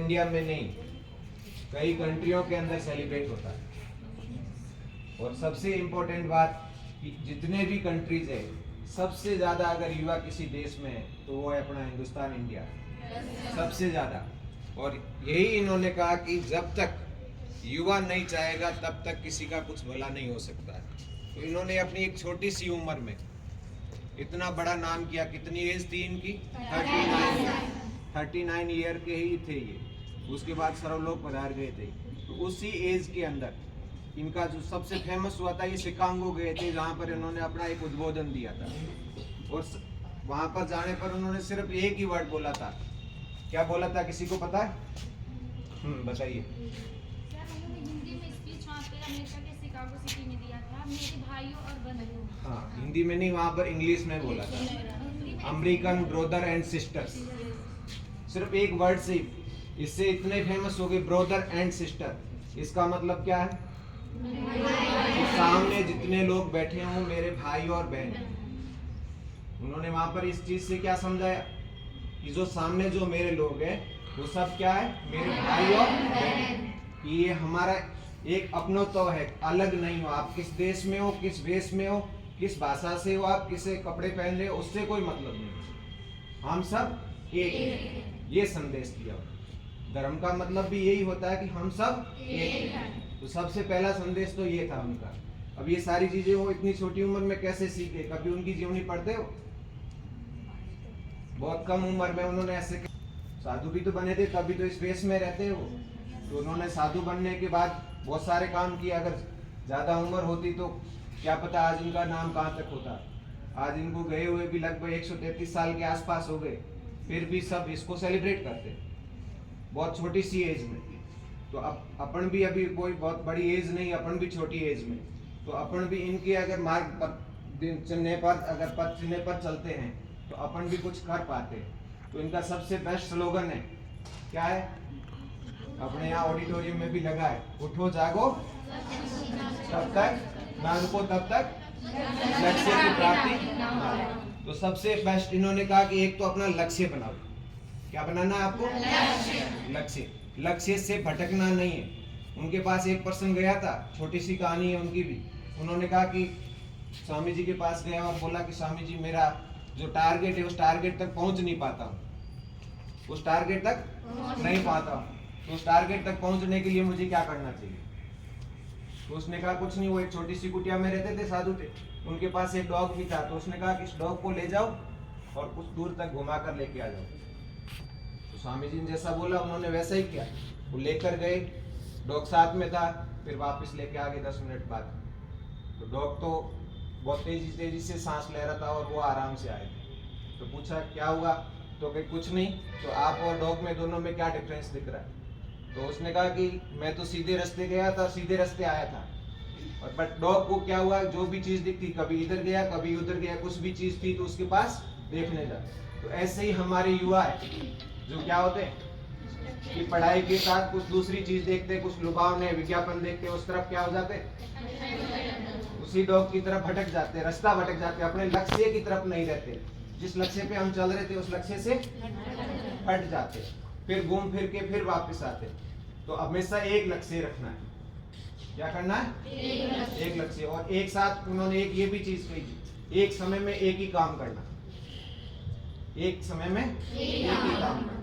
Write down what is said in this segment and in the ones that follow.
India में नहीं, कई कंट्रियों के अंदर सेलिब्रेट होता है। और सबसे इम्पोर्टेंट बात कि जितने भी कंट्रीज है, सबसे ज़्यादा अगर युवा किसी देश में है तो वो है अपना हिंदुस्तान, इंडिया, सबसे ज़्यादा। और यही इन्होंने कहा कि जब तक युवा नहीं चाहेगा तब तक किसी का कुछ भला नहीं हो सकता है। तो इन्होंने अपनी एक छोटी सी उम्र में इतना बड़ा नाम किया। कितनी एज थी इनकी? 39 ईयर के ही थे ये। उसके बाद सर्वलोक पधार गए थे। तो उसी एज के अंदर इनका जो सबसे फेमस हुआ था, ये शिकागो गए थे, जहाँ पर इन्होंने अपना एक उद्बोधन दिया था। और वहाँ पर जाने पर उन्होंने सिर्फ एक ही वर्ड बोला था। क्या बोला था, किसी को पता है? बताइए। हाँ, हिंदी में नहीं, वहाँ पर इंग्लिश में बोला था, अमेरिकन ब्रदर एंड सिस्टर्स। सिर्फ एक वर्ड से इससे इतने फेमस हो गए, ब्रदर एंड सिस्टर। इसका मतलब क्या है? सामने जितने लोग बैठे हों मेरे भाई और बहन। उन्होंने वहां पर इस चीज से क्या समझाया कि जो सामने जो मेरे लोग हैं वो सब क्या है? मेरे भाई और बहन। ये हमारा एक अपनत्व है, अलग नहीं हो। आप किस देश में हो, किस वेश में हो, किस भाषा से हो, आप किसे कपड़े पहन रहे हो, उससे कोई मतलब नहीं। हम सब एक हैं। ये संदेश दिया। धर्म का मतलब भी यही होता है कि हम सब एक हैं। तो सबसे पहला संदेश तो ये था उनका। अब ये सारी चीजें वो इतनी छोटी उम्र में कैसे सीखे? कभी उनकी जीवनी पढ़ते हो? बहुत कम उम्र में उन्होंने ऐसे, साधु भी तो बने थे, तभी तो इस वेश में रहते हो। तो उन्होंने साधु बनने के बाद बहुत सारे काम किए। अगर ज्यादा उम्र होती तो क्या पता आज इनका नाम कहाँ तक होता। आज इनको गए हुए भी लगभग 133 साल के आसपास हो गए, फिर भी सब इसको सेलिब्रेट करते, बहुत छोटी सी एज में। तो अब अपन भी अभी कोई बहुत बड़ी एज नहीं, अपन भी छोटी एज में। तो अपन भी इनके अगर मार्ग पर चलने पर, अगर पथ चलने पर चलते हैं तो अपन भी कुछ कर पाते। तो इनका सबसे बेस्ट स्लोगन है, क्या है? अपने यहाँ ऑडिटोरियम में भी लगा है, उठो जागो तब तक ना रुको, तब तक लक्ष्य की प्राप्ति। तो सबसे बेस्ट इन्होंने कहा कि एक तो अपना लक्ष्य बनाओ। क्या बनाना है आपको? लक्ष्य। लक्ष्य से भटकना नहीं है। उनके पास एक पर्सन गया था, छोटी सी कहानी है उनकी भी। उन्होंने कहा कि स्वामी जी के पास गया और बोला कि स्वामी जी, मेरा जो टारगेट है उस टारगेट तक पहुंच नहीं पाता हूँ, उस टारगेट तक नहीं पाता हूँ। तो उस टारगेट तक पहुंचने के लिए मुझे क्या करना चाहिए? तो उसने कहा कुछ नहीं। वो एक छोटी सी कुटिया में रहते थे, साधु थे। उनके पास एक डॉग भी था। तो उसने कहा कि इस डॉग को ले जाओ और कुछ दूर तक घुमा कर लेके आ जाओ। तो स्वामी जी ने जैसा बोला उन्होंने वैसा ही किया। वो लेकर गए, डॉग साथ में था, फिर वापस लेके आ गए 10 मिनट बाद। तो डॉग तो बहुत तेजी से सांस ले रहा था और वो आराम से आए। तो पूछा क्या हुआ? तो कहीं कुछ नहीं। तो आप और डॉग में दोनों में क्या डिफरेंस दिख रहा है? तो उसने कहा कि मैं तो सीधे रास्ते गया था, सीधे रास्ते आया था, और बट डॉग को क्या हुआ, जो भी चीज दिखती, कभी इधर गया कभी उधर गया, कुछ भी चीज थी तो उसके पास देखने जा। तो ऐसे ही हमारे युवा है जो क्या होते हैं कि पढ़ाई के साथ कुछ दूसरी चीज देखते, कुछ लुभावने विज्ञापन देखते, उस तरफ क्या हो जाते, उसी डॉग की तरफ भटक जाते, रास्ता भटक जाते, अपने लक्ष्य की तरफ नहीं रहते। जिस लक्ष्य पे हम चल रहे थे उस लक्ष्य से हट जाते, फिर घूम फिर के फिर वापस आते। तो हमेशा एक लक्ष्य रखना है। क्या करना है? एक लक्ष्य। और एक साथ उन्होंने एक ये भी चीज कही, एक समय में एक ही काम करना। एक समय में एक ही काम करना।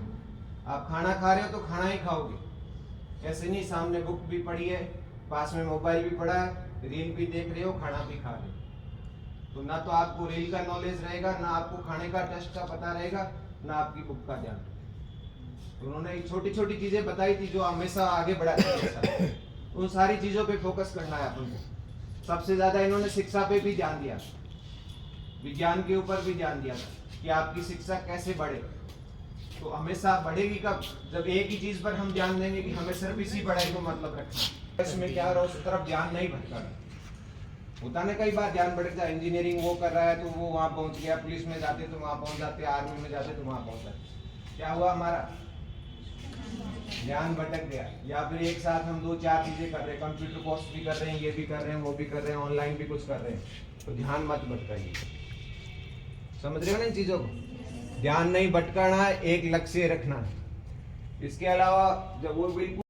आप खाना खा रहे हो तो खाना ही खाओगे, ऐसे नहीं सामने बुक भी पड़ी है, पास में मोबाइल भी पड़ा है, रील भी देख रहे हो, खाना भी खा रहे हो। तो ना तो आपको रील का नॉलेज रहेगा, ना आपको खाने का टेस्ट का पता रहेगा, ना आपकी बुक का ध्यान। उन्होंने छोटी छोटी चीजें बताई थी जो हमेशा आगे बढ़ाती है। उन सारी चीजों पे फोकस करना है अपन को। सबसे ज्यादा इन्होंने शिक्षा पे भी ध्यान दिया, विज्ञान के ऊपर भी ध्यान दिया था कि आपकी शिक्षा कैसे बढ़े। तो हमेशा बढ़ेगी कब? जब एक ही चीज पर हम ध्यान देंगे कि हमें सिर्फ इसी पढ़ाई को मतलब रखना, इसमें क्या रहा उस तरफ ध्यान नहीं भटकाना। होता ना कई बार ध्यान भटक जाए, इंजीनियरिंग वो कर रहा है तो वो वहां पहुंच गया, पुलिस में जाते तो वहां पहुंच जाते, आर्मी में जाते तो वहां पहुंच जाते। क्या हुआ? हमारा ध्यान भटक गया। या फिर एक साथ हम 2-4 चीजें कर रहे हैं, कंप्यूटर कोर्स भी कर रहे हैं, ये भी कर रहे हैं, वो भी कर रहे हैं, ऑनलाइन भी कुछ कर रहे हैं, तो ध्यान मत भटकाइए। समझ रहे हो ना इन चीजों को? ध्यान नहीं भटकाना है, एक लक्ष्य रखना है। इसके अलावा जब वो बिल्कुल